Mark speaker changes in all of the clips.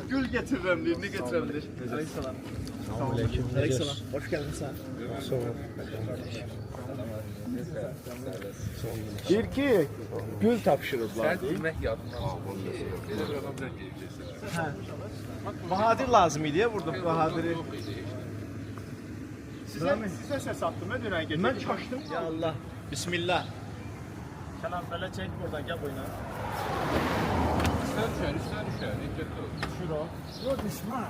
Speaker 1: Gül getiririm deyir, ne getirirəm deyir. Aleykümselam. Aleykümselam. Hoş geldin sen.
Speaker 2: Sağ ol.
Speaker 1: Deyir ki, gül tapşırıblar deyir. Bahadır lazım idi ya burada, Bahadır'ı. Size ses attım ya dönen gece. Ben çaştım. Ya Allah. Bismillah. Selam böyle çek buradan gel boyuna.
Speaker 3: Üstten düşer.
Speaker 1: Şuro.
Speaker 2: Yok düşman.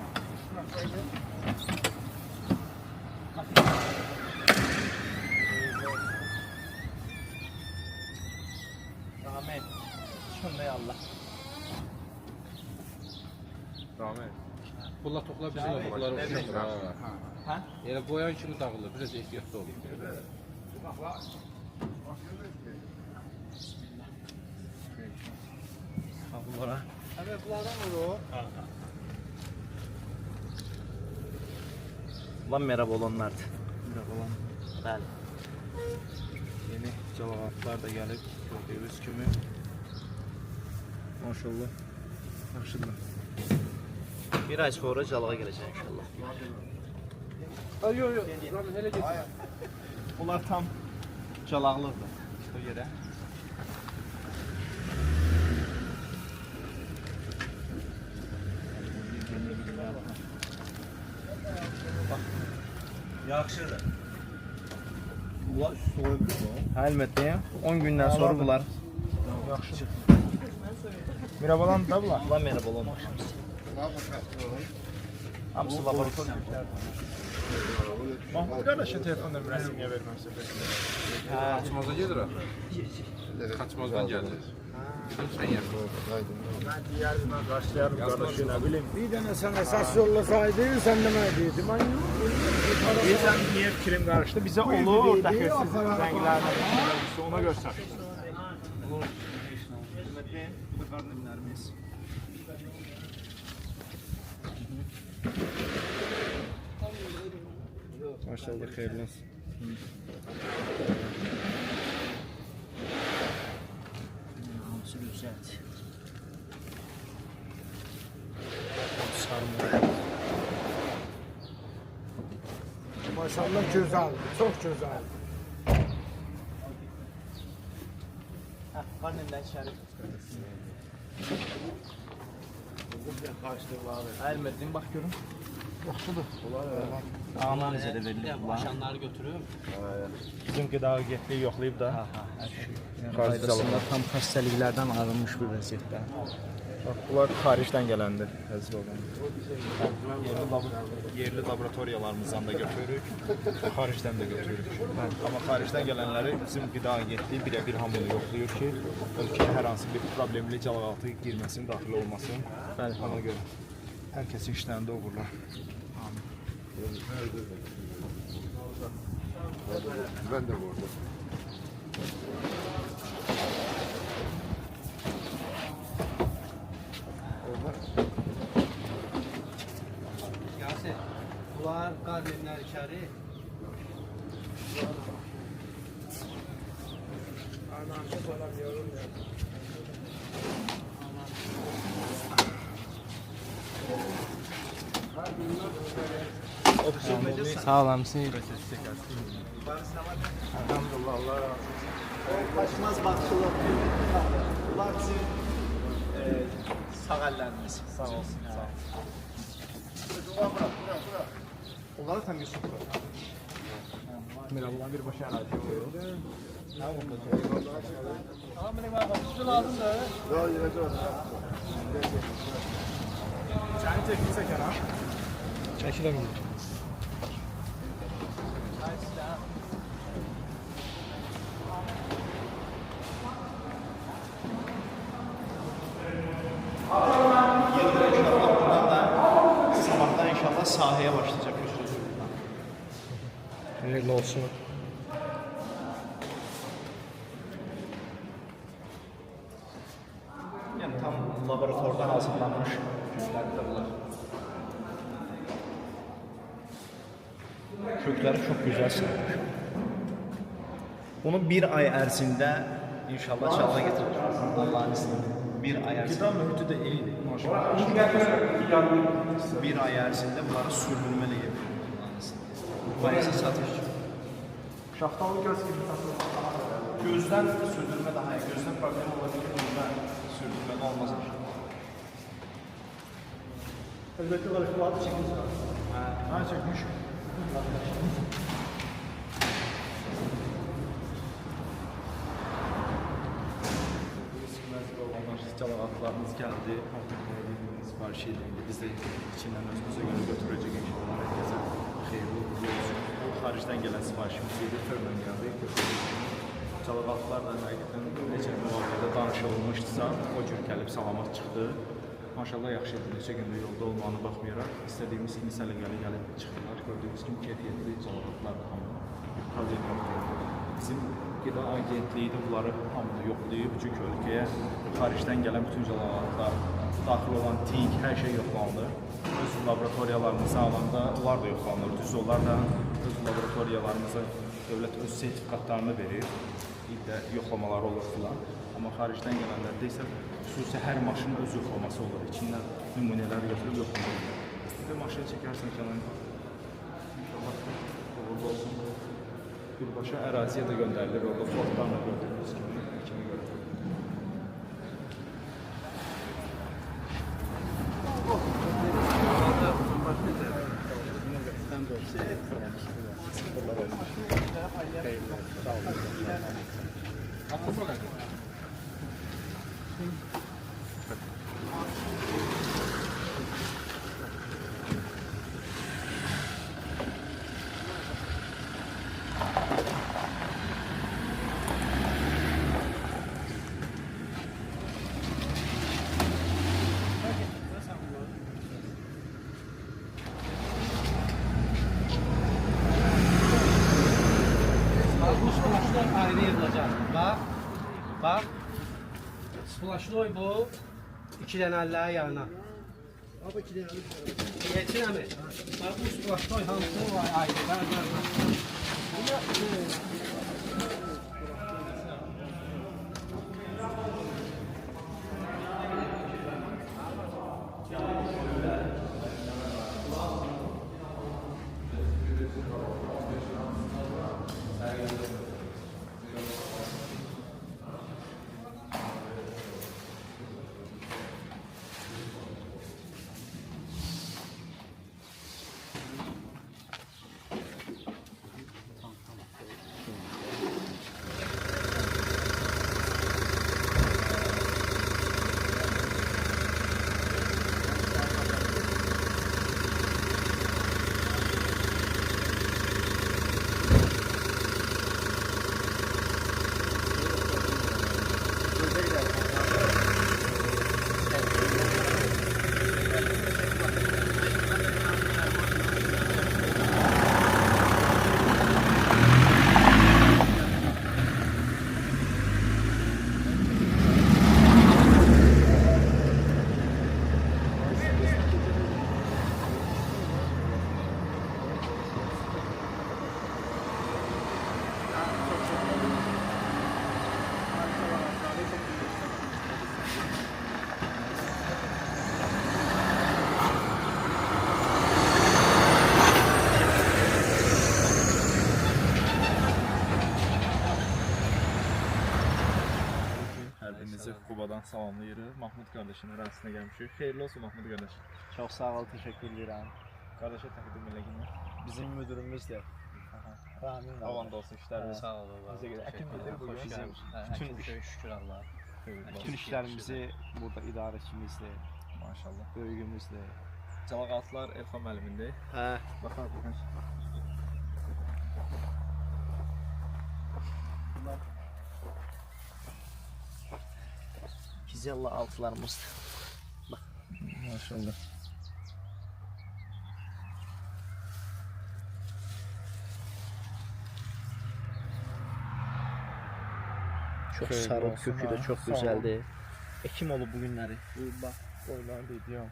Speaker 1: Rahmet. Şunu ya Allah.
Speaker 3: Rahmet. Bunlar toplar bizim toplar olsun.
Speaker 1: Ha?
Speaker 3: Yani boyan kimi dağılır, biraz ehtiyatlı olun.
Speaker 1: Ha bunlara.
Speaker 2: Evet bunlardan olur.
Speaker 1: Lan merhaba olanlardı.
Speaker 2: Merhaba lan.
Speaker 1: Bəli.
Speaker 2: Yeni cevaplar da gelip gördüğünüz kimi. Maşallah. Yaxşıdır.
Speaker 1: Bir ay sonra calığa geleceğim inşallah.
Speaker 3: Yok. Rahmet hele git.
Speaker 1: Bunlar tam calaqlıdır. O yerə.
Speaker 2: Yaxşıdır. Bunlar üstü koyabilir mi?
Speaker 1: Hə, əlbəttə ya. 10 gündən sonra bunlar.
Speaker 2: Yaxşıdır. Merhabalar da bunlar.
Speaker 1: Bunlar merhaba olan axşamız. Hamısı laborator.
Speaker 2: Mahmut kardeşe telefon numarasını niye vermezse?
Speaker 3: Kaçmazda gelir ha. Kaçmazdan gelir. Sen yer.
Speaker 2: Ben diğerine karşılayarım kardeşe ne bileyim. Bir tane sen esas yollasaydın sen de ne diyordun? Ben yok. Bizden niye fikrim karıştı? Bize olur dakikasiz renklerden. Ona göster.
Speaker 1: Bu da qarnımlarımız.
Speaker 2: Maşallah hayırlı olsun.
Speaker 1: Hamısı güzeldir.
Speaker 2: Maşallah güzel, çok güzel.
Speaker 1: Hə, qarnımdan içəri. Əlbəttə, bax görüm.
Speaker 2: Yaxşıdır.
Speaker 1: Ağlar necədə verilir bunlar?
Speaker 4: Başanları götürüyorum.
Speaker 2: Bizimki daha getliyi yoxlayıb da.
Speaker 1: Faydasında tam xəstəliklərdən arınmış bir vəziyyətdə.
Speaker 2: Bak, bunlar xaricdən gələndir. Həzr olan. Yerli laboratoriyalarımızdan da götürürük, xaricdən də götürürük. Amma xaricdən gələnləri bizim qida agentliyi birə-bir hamını yoxlayır ki, ölkəyə hər hansı bir problemli cəlaqaltı girməsin, daxil olmasın.
Speaker 1: Bəli.
Speaker 2: Ona görə hər kəsin işlərində uğurlar.
Speaker 3: Ben de burada.
Speaker 4: Yasin, bunlar qarnimlər içəri.
Speaker 1: Sağ olun, siz.
Speaker 2: Elhamdülillah, Allah razı olsun.
Speaker 1: Başmaz baxışılıq. Bunlar bizim sağ əllərimiz. Sağ olsun.
Speaker 2: Onları tam Yusuf var. Merhabalar, bir başı arazi oluyor. Səni çəkilsə kənar. Çəkilə bilir.
Speaker 1: Sabahdan inşallah sahaya başlayacak.
Speaker 2: Hayırlı olsun.
Speaker 1: Yani tam laboratuvarda hazırlanmış. Kökleri çok güzel sınırmış. Bunu bir ay ərzində inşallah çalına getirir. Allah'ın izniyle. Bir ay ərzində.
Speaker 2: Gıda mühiti de iyiydi.
Speaker 1: Bir ay ərzində bunları sürdürmə eləyib. Bu isə satış.
Speaker 2: Şaftalı göz gibi satılır.
Speaker 1: Gözdən sürdürmə daha iyi. Gözdən problem ola bilər. Gözdən sürdürmədə olmaz.
Speaker 2: Elbette olarak bu adı çekmiş.
Speaker 1: Ha, çəkmiş. Cəlağatlarımız gəldi. Sipariş edildi. Biz də içindən özümüzə görə götürəcək inşallah. Herkese xeyirli uğurlu olsun. Bu xaricdən gələn siparişimiz idi. Fırdan gəldi. Cəlağatlarla həqiqətən necə müvafiqdə danışılmışdısa, o cür gəlib salamat çıxdı. Maşallah yaxşı idi. Neçə gündür yolda olmağına baxmayaraq istədiyimiz kimi səliqəli gəlib çıxdılar. Gördüyünüz kimi keyfiyyətli cəlağatlar da hamı. Bizim qida agentliyi də bunları hamını yoxlayıb. Çünki ölkəyə xaricdən gələn bütün cəlağatlar, daxil olan TİQ, hər şey yoxlandı. Öz laboratoriyalarımıza alanda onlar da yoxlanır. Düz onlar da öz laboratoriyalarımıza dövlət öz sertifikatlarını verir. İldə yoxlamaları olur filan. Amma xaricdən gələnlərdə isə xüsusi hər maşının öz yoxlaması olur. İçindən nümunələr götürüb yoxlanır. Və maşını çəkərsən kənarına. İnşallah uğurlu olsun. Birbaşa əraziyə də göndərilir. Orada flotlarla gördüyünüz kimi görülür.
Speaker 4: Bu splaşlar ayrı yığılacaq. Bak. Splaşloy bu. 2 dənə əlləri yanına. Abi 2 dənə əlləri. Geçin əmi. Bak bu splaşloy hamısı var ayrı.
Speaker 1: Hepinizi Qubadan salamlayırıq. Mahmud qardaşın ərazisinə gəlmişik. Xeyirli olsun Mahmud qardaş.
Speaker 2: Çok sağ ol, teşekkür ederim.
Speaker 1: Qardaşa təqdim eləginə.
Speaker 2: Bizim müdürümüz de. Amin.
Speaker 1: Avanda olsun işlərimiz.
Speaker 4: Sağ ol baba.
Speaker 1: Bizə görə əkin midir bugün?
Speaker 4: Bizim bütün şükür Allah.
Speaker 2: Bütün işlerimizi burada idarəçimizdir,
Speaker 1: Maşallah.
Speaker 2: böyüyümüzdür.
Speaker 1: Cəlağatlar Elxan müəllimində.
Speaker 2: Hə.
Speaker 1: Baxaq bugün.
Speaker 2: Gizella altılarımızdır.
Speaker 1: Maşallah.
Speaker 2: Çok
Speaker 1: Xeyirli
Speaker 2: sarı,
Speaker 1: olsun,
Speaker 2: kökü de
Speaker 1: ha.
Speaker 2: çok
Speaker 1: Sağ ol.
Speaker 2: güzeldi. Ekim olub bu günləri. Bak.
Speaker 1: Qoylar deyirəm.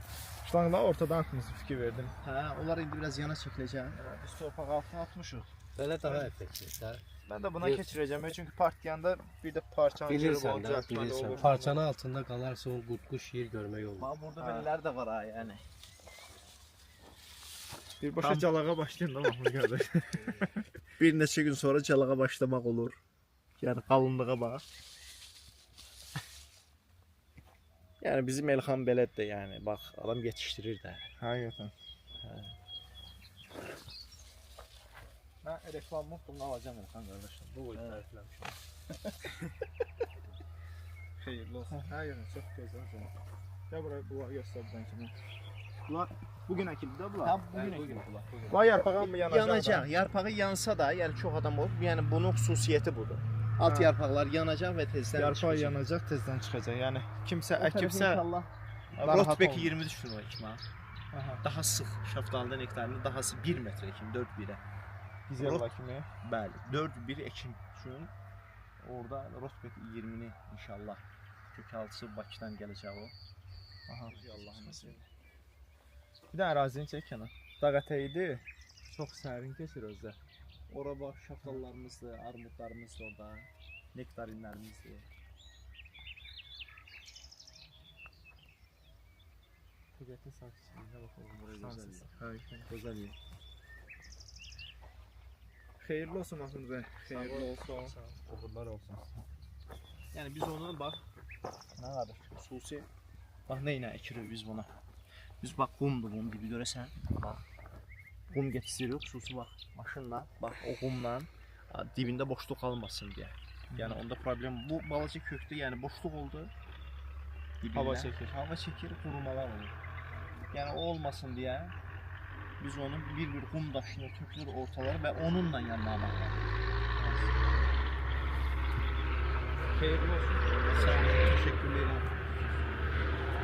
Speaker 1: Şulanla ortadan atmışsın fikir verdim.
Speaker 2: Hə, onlar indi biraz yana çəkiləcək.
Speaker 1: Biz torpaq altına atmışıq.
Speaker 4: Belə daha effektivdir.
Speaker 2: Ben de buna keçireceğim çünkü partiyanda bir de parçanı
Speaker 4: Bilirsən
Speaker 2: olacak.
Speaker 4: də, bilirsən. Parçanın altında qalarsa o qutquş yer görmək olmaz.
Speaker 2: Ama burada belirler de var ha yani. Bir başa calağa başlayın da Mahmud kardeş. Bir neçə gün sonra calağa başlamaq olur. Yani qalınlığa bax. Yani bizim Elxan belədir yani. Bak adam yetiştirir də. Həqiqətən. Ben reklamı bunu alacağım Elxan kardeşim. Bu boyu tərifləmişəm. Xeyirli olsun. Həqiqətən çox gözəl. Gəl buraya bunları göstərdən kimi. Bunlar bugün əkildi də bunlar.
Speaker 3: Bugün bunlar.
Speaker 2: Bunlar yarpağı mı yanacaq?
Speaker 5: Yanacaq. Yarpağı yansa da, yəni çox adam olur. Yəni bunun xüsusiyyəti budur. Alt yarpaqlar yanacaq və tezdən
Speaker 2: Yarpağı yanacaq, tezdən çıxacaq. Yəni kimsə əkibsə
Speaker 5: Rotbek 20 düşür o ekmə. Daha sıx şaftaldan hektarını daha sıx 1 metrə ekim 4-1-ə.
Speaker 2: Gizerla kimi.
Speaker 5: Bəli, 4-1 ekim üçün orada Rotbek 20-ni inşallah kökaltısı Bakıdan gələcək o.
Speaker 2: Aha. Allah'ın izniyle. Bir də ərazini çək kənar. Dağ ətəyidir. Çox sərin keçir özdə.
Speaker 5: Ora bax şaftallarımızdır, armudlarımızdır orada, nektarinlərimizdir.
Speaker 2: Təbiətin sakinliyinə baxalım buraya gözəl yer. Həqiqətən gözəl yer. Xeyirli olsun Mahmud bəy. Xeyirli olsun.
Speaker 3: Uğurlar olsun.
Speaker 5: Yəni biz onu bax nə qədər xüsusi bax nə ilə əkirik biz buna. Biz bax qumdur bunun dibi görəsən. Bax. Qum gətiririk xüsusi bax maşınla, bax o qumla dibində boşluq qalmasın deyə. Yəni onda problem bu balaca kökdə yəni boşluq oldu. Dibində,
Speaker 2: Hava çəkir.
Speaker 5: Hava çəkir, qurumalar olur. Yəni o olmasın deyə biz onu bir qum daşını tökülür ortalara və onunla yanına baxırıq.
Speaker 2: Xeyirli olsun.
Speaker 5: Sağ olun, təşəkkür edirəm.